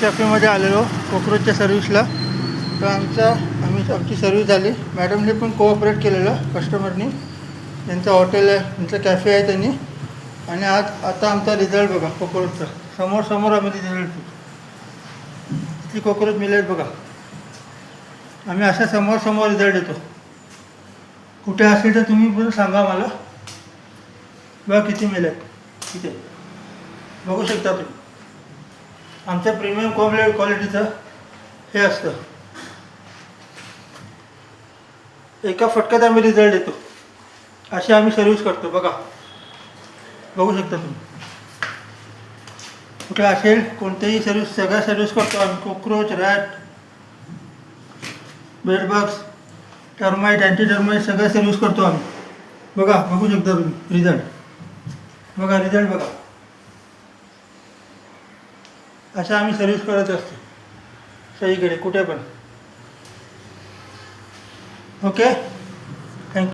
कॅफेमध्ये आलेलो कॉक्रोचच्या सर्व्हिसला. तर आमची सर्व्हिस झाली. मॅडमने पण कोऑपरेट केलेलं कस्टमरनी. त्यांचं हॉटेल आहे, त्यांचं कॅफे आहे त्यांनी. आणि आता आमचा रिझल्ट बघा कॉक्रोचचा. समोर आम्ही रिझल्ट किती कॉक्रोच मिळेल बघा. आम्ही अशा समोर रिझल्ट देतो. कुठे असेल तर तुम्ही पण सांगा मला. बघा किती मिळेल तिथे बघू शकता तुम्ही. आमच्या प्रीमियम क्वालिटीचं हे असतं. एका फटक्यात आम्ही रिझल्ट देतो. अशी आम्ही सर्व्हिस करतो बघा. बघू शकता तुम्ही. कुठे असेल कोणतेही सर्व्हिस, सगळ्या सर्व्हिस करतो आम्ही. Cockroach, rat, bedbugs, termite, anti termite सगळ्या सर्व्हिस करतो आम्ही. बघा बघू शकता तुम्ही रिझल्ट. बघा रिझल्ट बघा. अशा आम्ही सर्व्हिस करत असतो सगळीकडे कुठे पण. ओके.